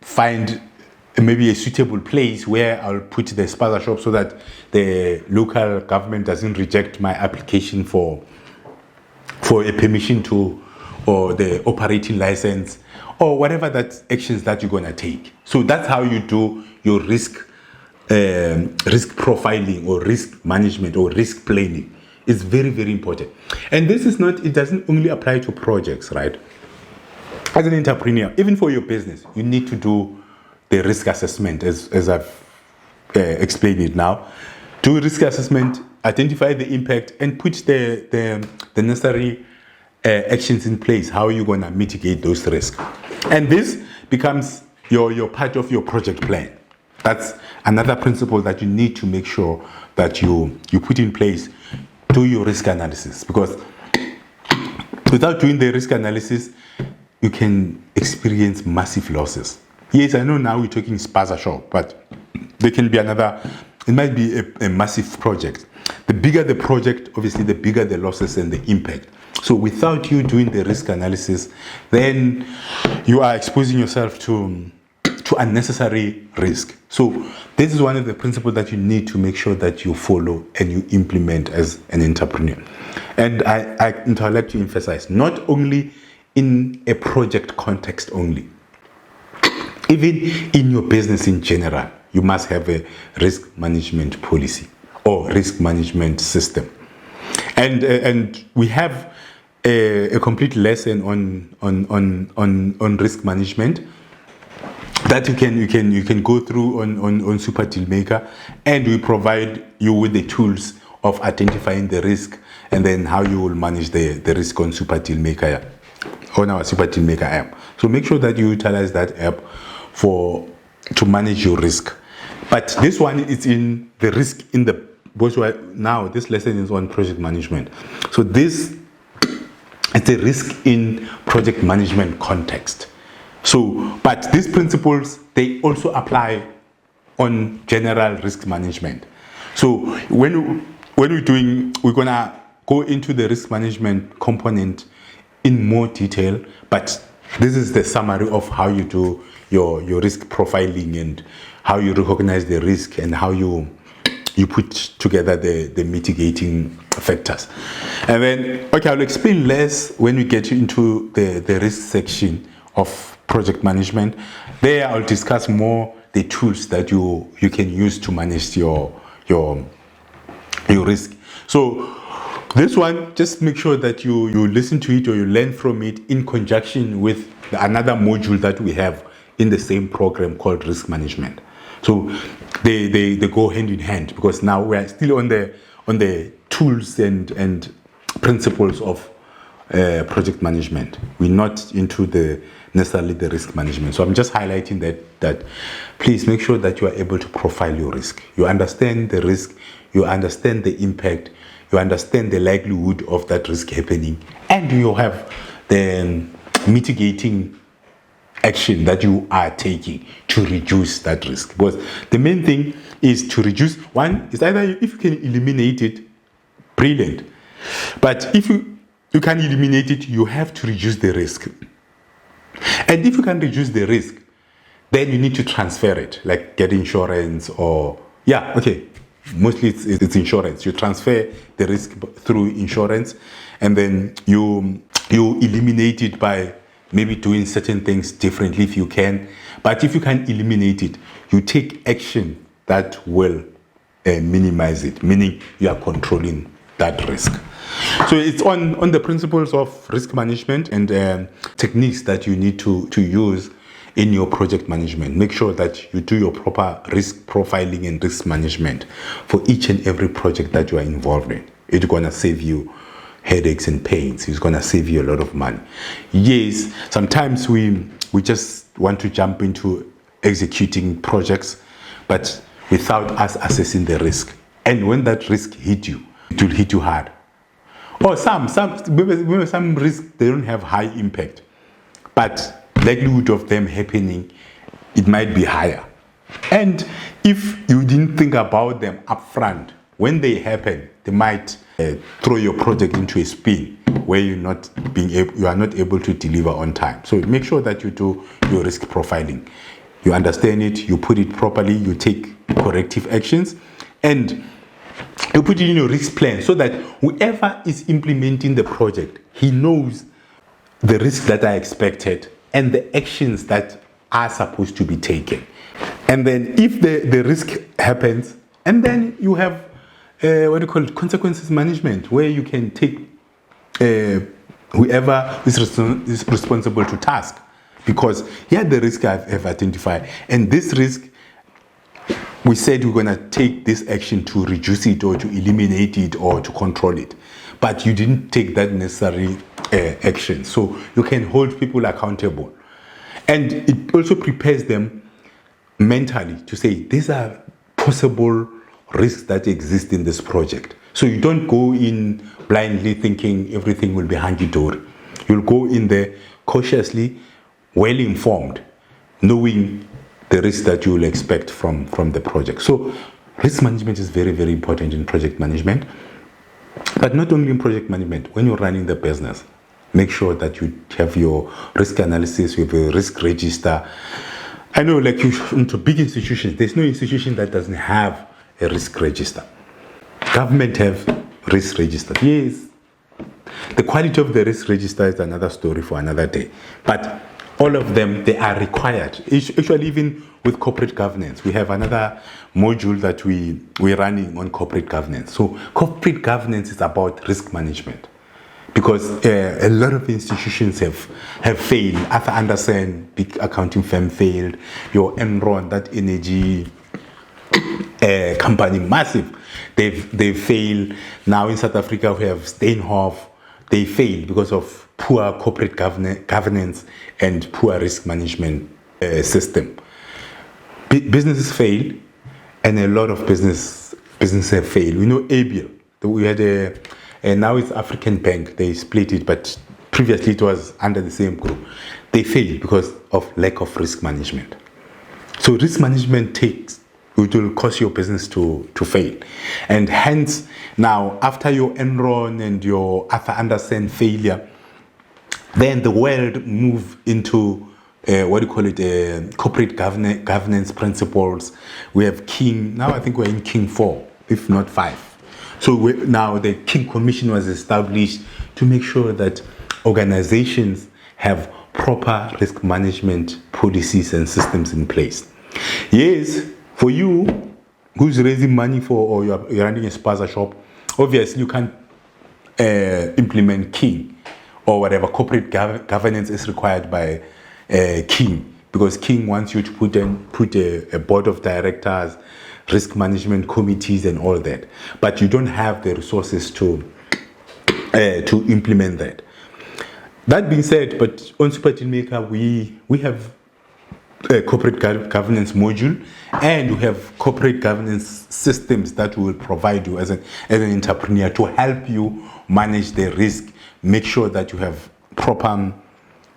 find maybe a suitable place where I'll put the spaza shop so that the local government doesn't reject my application for a permission to, or the operating license, or whatever that actions that you're going to take. So that's how you do your risk profiling or risk management or risk planning. It's very, very important. And this is not, it doesn't only apply to projects, right? As an entrepreneur, even for your business, you need to do the risk assessment as I've explained it now. Do risk assessment, identify the impact, and put the necessary actions in place. How are you going to mitigate those risks? And this becomes your part of your project plan. That's another principle that you need to make sure that you put in place. Do your risk analysis, because without doing the risk analysis, you can experience massive losses. Yes, I know now we're talking spaza shop, but there can be another, it might be a massive project. The bigger the project, obviously, the bigger the losses and the impact. So without you doing the risk analysis, then you are exposing yourself to unnecessary risk. So this is one of the principles that you need to make sure that you follow and you implement as an entrepreneur. And I'd like to emphasize, not only in a project context only, even in your business in general, you must have a risk management policy or risk management system. And we have a complete lesson on risk management that you can go through on Super Dealmaker, and we provide you with the tools of identifying the risk and then how you will manage the risk on Super Dealmaker, on our Super Dealmaker app. So make sure that you utilize that app to manage your risk. But this one is in the risk in the, because now this lesson is on project management. So this is a risk in project management context. So, but these principles, they also apply on general risk management. So when we're gonna go into the risk management component in more detail, but this is the summary of how you do your risk profiling and how you recognize the risk and how you put together the mitigating factors. And then, okay, I'll explain less when we get into the risk section of project management. There I'll discuss more the tools that you can use to manage your risk. So this one, just make sure that you listen to it or you learn from it in conjunction with another module that we have in the same program called risk management. So they go hand in hand, because now we are still on the tools and principles of project management. We're not into the necessarily the risk management. So I'm just highlighting that please make sure that you are able to profile your risk. You understand the risk, you understand the impact, you understand the likelihood of that risk happening, and you have the mitigating action that you are taking to reduce that risk. Because the main thing is to reduce. One is either if you can eliminate it, brilliant. But if you can eliminate it, you have to reduce the risk. And if you can reduce the risk, then you need to transfer it, like get insurance or mostly it's insurance. You transfer the risk through insurance, and then you eliminate it by maybe doing certain things differently if you can. But if you can eliminate it, you take action that will minimize it, meaning you are controlling that risk. So it's on the principles of risk management and techniques that you need to use in your project management. Make sure that you do your proper risk profiling and risk management for each and every project that you are involved in. It's going to save you headaches and pains. It's going to save you a lot of money. Yes, sometimes we just want to jump into executing projects, but without us assessing the risk. And when that risk hit you, it will hit you hard. Or some risks, they don't have high impact, but likelihood of them happening, it might be higher. And if you didn't think about them upfront, when they happen, they might throw your project into a spin where you are not able to deliver on time. So make sure that you do your risk profiling. You understand it, you put it properly, you take corrective actions, and you put it in your risk plan so that whoever is implementing the project, he knows the risks that are expected and the actions that are supposed to be taken. And then if the risk happens, and then you have consequences management, where you can take whoever is responsible to task, because here the risk I've identified, and this risk, we said we're going to take this action to reduce it or to eliminate it or to control it, but you didn't take that necessary action. So you can hold people accountable, and it also prepares them mentally to say these are possible risks that exist in this project. So you don't go in blindly thinking everything will be hunky-dory. You'll go in there cautiously, well informed, knowing the risk that you will expect from the project. So risk management is very, very important in project management. But not only in project management, when you're running the business, make sure that you have your risk analysis, you have your risk register. I know, like into big institutions, there's no institution that doesn't have a risk register. Government have risk register. Yes. The quality of the risk register is another story for another day. But all of them, they are required. Actually, even with corporate governance, we have another module that we're running on corporate governance. So corporate governance is about risk management, because a lot of institutions have failed. Arthur Andersen, big accounting firm, failed. Your Enron, that energy company, massive, they've failed. Now in South Africa, we have Steinhoff. They failed because of poor corporate governance and poor risk management system. Businesses fail, and a lot of businesses have failed. We know ABL. We had and now it's African Bank. They split it, but previously it was under the same group. They failed because of lack of risk management. So risk management it will cause your business to fail. And hence, now after your Enron and your Arthur Andersen failure, then the world moved into corporate governance principles. We have King, now I think we're in King 4, if not 5. So now the King Commission was established to make sure that organizations have proper risk management policies and systems in place. Yes, for you who's raising money or you're running a spaza shop, obviously you can't implement King or whatever corporate governance is required by King, because King wants you to put a board of directors, risk management committees and all that, but you don't have the resources to implement that. That being said, but on Super Dealmaker, we have a corporate governance module, and we have corporate governance systems that will provide you as an entrepreneur to help you manage the risk, make sure that you have proper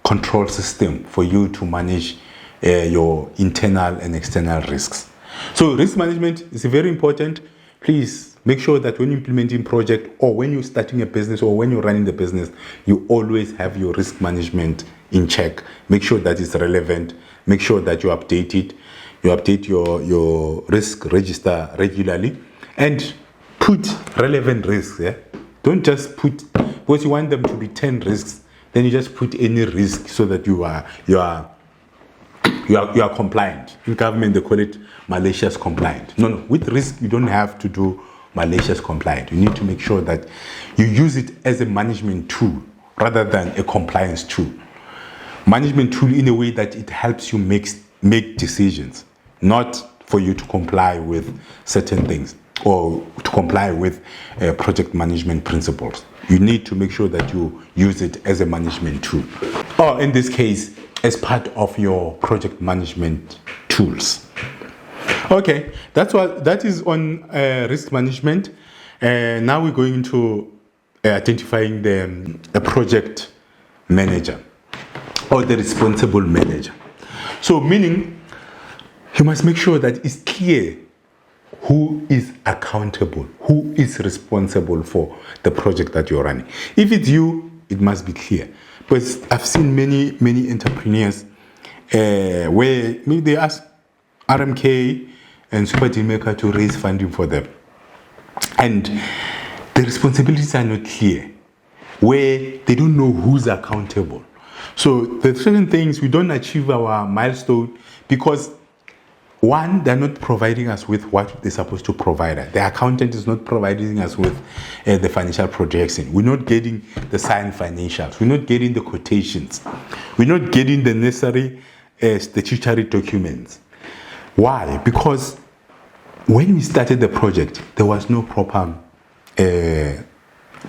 control system for you to manage your internal and external risks. So risk management is very important. Please make sure that when you're implementing project, or when you're starting a business, or when you're running the business, you always have your risk management in check. Make sure that it's relevant. Make sure that you update it. You update your risk register regularly, and put relevant risks. Yeah? Don't just put, because you want them to be 10 risks, then you just put any risk so that you are compliant. In government, they call it malicious compliant. No, with risk, you don't have to do malicious compliant. You need to make sure that you use it as a management tool rather than a compliance tool. Management tool in a way that it helps you make decisions, not for you to comply with certain things or to comply with project management principles. You need to make sure that you use it as a management tool, or in this case, as part of your project management tools. Okay, that is on risk management. Now we're going to identifying a project manager or the responsible manager. So meaning you must make sure that it's clear who is accountable, who is responsible for the project that you're running. If it's you, it must be clear. Because I've seen many entrepreneurs where maybe they ask RMK and Super Dealmaker to raise funding for them, and the responsibilities are not clear, where they don't know who's accountable. So there's certain things we don't achieve our milestone because, one, they're not providing us with what they're supposed to provide us. The accountant is not providing us with the financial projection. We're not getting the signed financials. We're not getting the quotations. We're not getting the necessary statutory documents. Why? Because when we started the project, there was no proper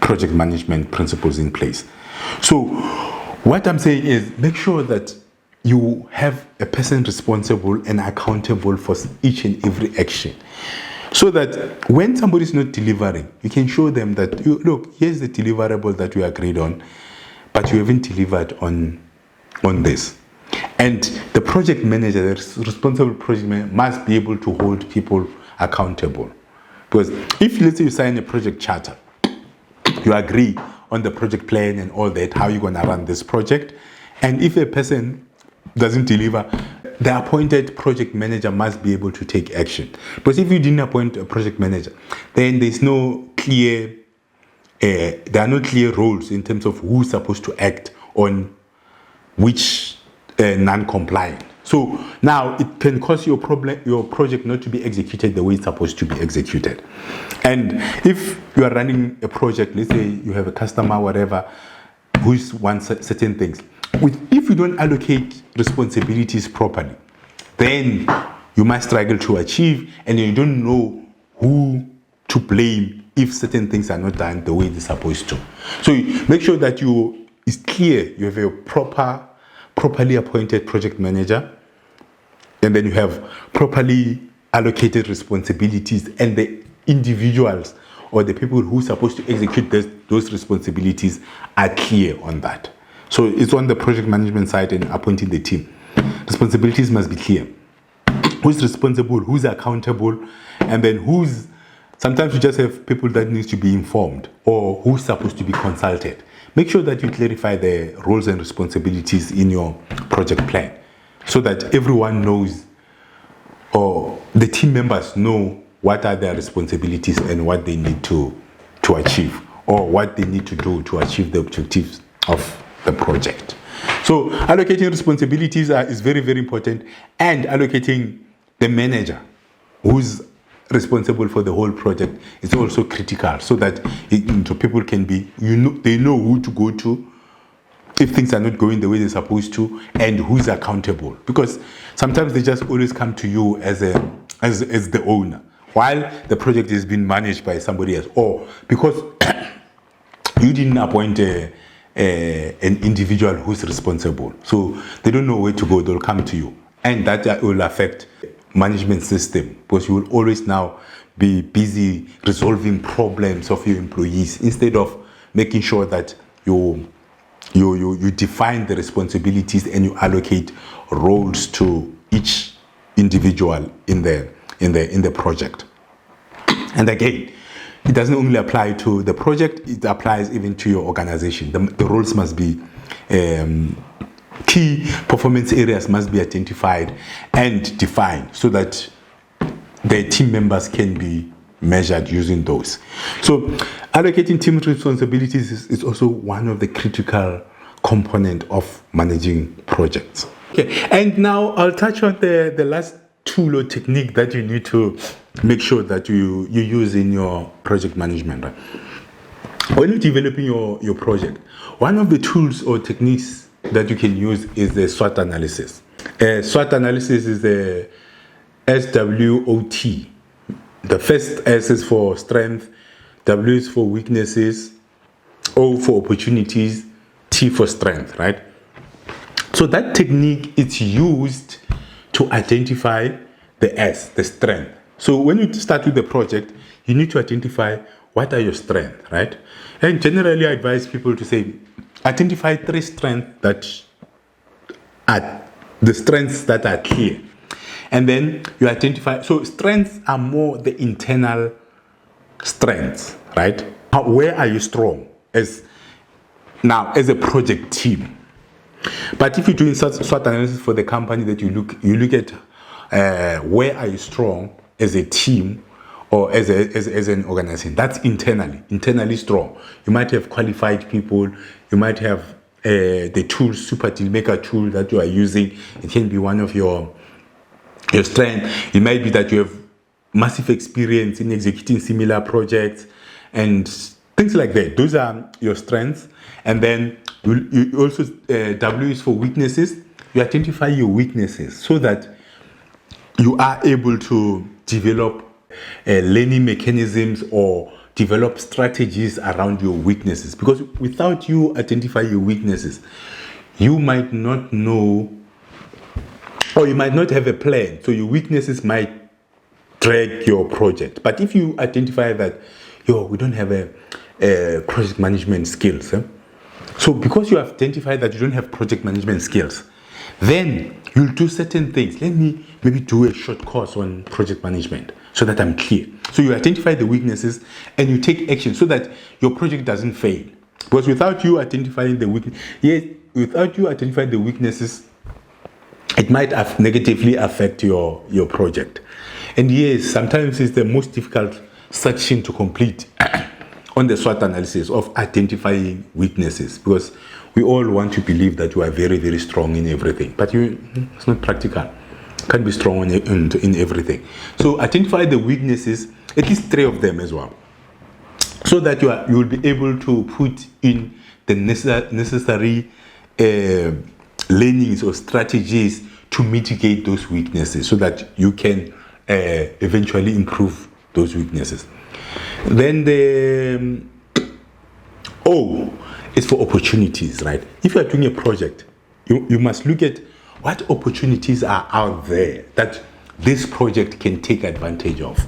project management principles in place. So what I'm saying is, make sure that you have a person responsible and accountable for each and every action, so that when somebody is not delivering, you can show them that, look, here's the deliverable that we agreed on, but you haven't delivered on this. And the project manager, the responsible project manager, must be able to hold people accountable. Because if, let's say, you sign a project charter, you agree on the project plan and all that, how you're going to run this project, and if a person doesn't deliver, the appointed project manager must be able to take action. Because if you didn't appoint a project manager, then there's no clear, there are no clear roles in terms of who's supposed to act on which non-compliant. So now it can cause your project not to be executed the way it's supposed to be executed. And if you are running a project, let's say you have a customer, whatever, who wants certain things, if you don't allocate responsibilities properly, then you might struggle to achieve, and you don't know who to blame if certain things are not done the way they're supposed to. So make sure that it's clear, you have a properly appointed project manager, and then you have properly allocated responsibilities, and the individuals or the people who are supposed to execute those responsibilities are clear on that. So it's on the project management side and appointing the team. Responsibilities must be clear. Who's responsible, who's accountable, and then sometimes you just have people that need to be informed, or who's supposed to be consulted. Make sure that you clarify the roles and responsibilities in your project plan, so that everyone knows, or the team members know, what are their responsibilities and what they need to achieve, or what they need to do to achieve the objectives of the project. So allocating responsibilities is very, very important, and allocating the manager who's responsible for the whole project is also critical, so that people can be, they know who to go to if things are not going the way they're supposed to, and who's accountable. Because sometimes they just always come to you as the owner, while the project is being managed by somebody else, or because you didn't appoint a an individual who's responsible. So they don't know where to go, they'll come to you. And that will affect management system, because you will always now be busy resolving problems of your employees instead of making sure that you define the responsibilities and you allocate roles to each individual in the project. And again, it doesn't only apply to the project, it applies even to your organization. The roles must be key performance areas must be identified and defined so that the team members can be measured using those. So allocating team responsibilities is also one of the critical component of managing projects. Okay, and now I'll touch on the last tool or technique that you need to make sure that you use in your project management. Right? When you're developing your project, one of the tools or techniques that you can use is the SWOT analysis. SWOT analysis is the SWOT. The first S is for strength, W is for weaknesses, O for opportunities, T for strength, right? So that technique is used to identify the S, the strength. So when you start with the project, you need to identify what are your strengths, right? And generally I advise people to say, identify 3 strengths that are the strengths that are clear. And then you identify, so strengths are more the internal strengths, right? Where are you strong as a project team? But if you're doing SWOT analysis for the company, that you look at where are you strong as a team or as an organization. That's internally strong. You might have qualified people, you might have the tool, Super Dealmaker tool that you are using. It can be one of your strength. It might be that you have massive experience in executing similar projects and things like that. Those are your strengths. And then you also, W is for weaknesses. You identify your weaknesses so that you are able to develop learning mechanisms or develop strategies around your weaknesses. Because without you identify your weaknesses, you might not know, or you might not have a plan. So your weaknesses might drag your project. But if you identify that, we don't have a project management skills. So because you have identified that you don't have project management skills, then you'll do certain things. Let me maybe do a short course on project management so that I'm clear. So you identify the weaknesses and you take action so that your project doesn't fail. Because without you identifying the weaknesses, it might negatively affect your project. And yes, sometimes it's the most difficult section to complete on the SWOT analysis of identifying weaknesses, because we all want to believe that you are very, very strong in everything, but it's not practical. You can't be strong in everything. So identify the weaknesses, at least 3 of them as well, so that you will be able to put in the necessary learnings or strategies to mitigate those weaknesses so that you can eventually improve those weaknesses. Then the O is for opportunities, right? If you are doing a project, you must look at what opportunities are out there that this project can take advantage of.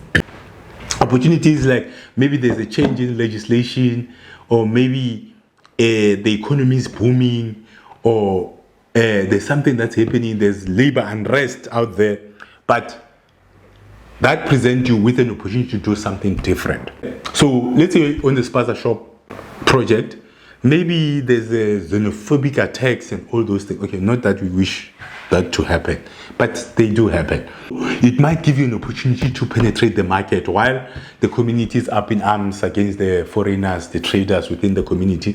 Opportunities like maybe there's a change in legislation, or maybe the economy is booming, or there's something that's happening, there's labor unrest out there, but that presents you with an opportunity to do something different. So let's say on the Spaza Shop project, maybe there's a xenophobic attacks and all those things. Okay, not that we wish that to happen, but they do happen. It might give you an opportunity to penetrate the market while the community is up in arms against the foreigners, the traders within the community.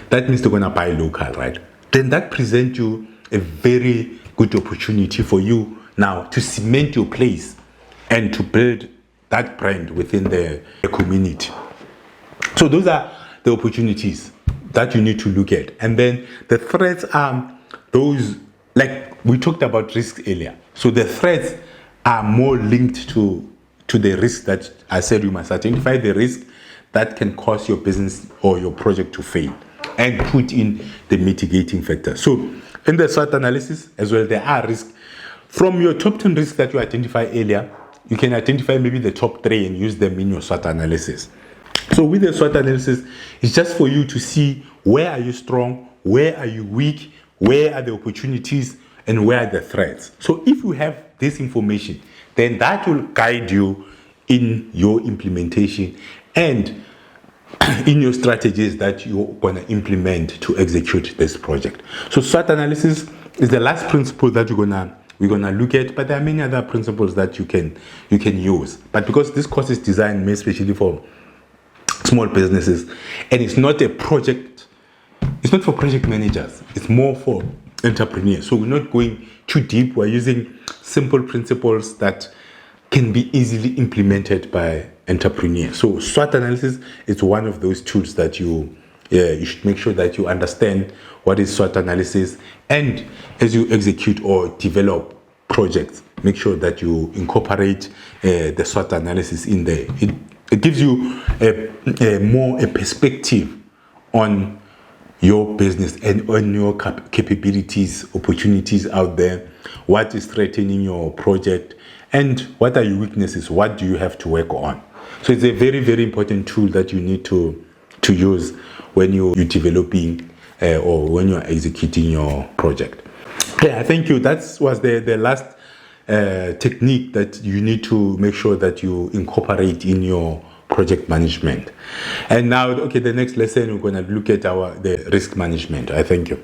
That means they're going to buy local, right? Then that presents you a very good opportunity for you now to cement your place and to build that brand within the community. So those are the opportunities that you need to look at. And then the threats are those, like we talked about risk earlier. So the threats are more linked to the risk that I said you must identify the risk that can cause your business or your project to fail. and put in the mitigating factors. So in the SWOT analysis as well, there are risks. From your top 10 risks that you identify earlier, you can identify maybe the top 3 and use them in your SWOT analysis. So with the SWOT analysis, it's just for you to see where are you strong, where are you weak, where are the opportunities, and where are the threats. So if you have this information, then that will guide you in your implementation and in your strategies that you're going to implement to execute this project. So SWOT analysis is the last principle that we're gonna look at, but there are many other principles that you can use. But because this course is designed especially for small businesses, and it's not for project managers, it's more for entrepreneurs. So we're not going too deep. We're using simple principles that can be easily implemented by entrepreneurs. So SWOT analysis is one of those tools that you should make sure that you understand what is SWOT analysis, and as you execute or develop projects, make sure that you incorporate the SWOT analysis in there. It gives you a perspective on your business and on your capabilities, opportunities out there, what is threatening your project, and what are your weaknesses, what do you have to work on. So it's a very, very important tool that you need to use when you're developing or when you're executing your project. Yeah, thank you. That was the last technique that you need to make sure that you incorporate in your project management. And now, okay, the next lesson we're going to look at the risk management. I thank you.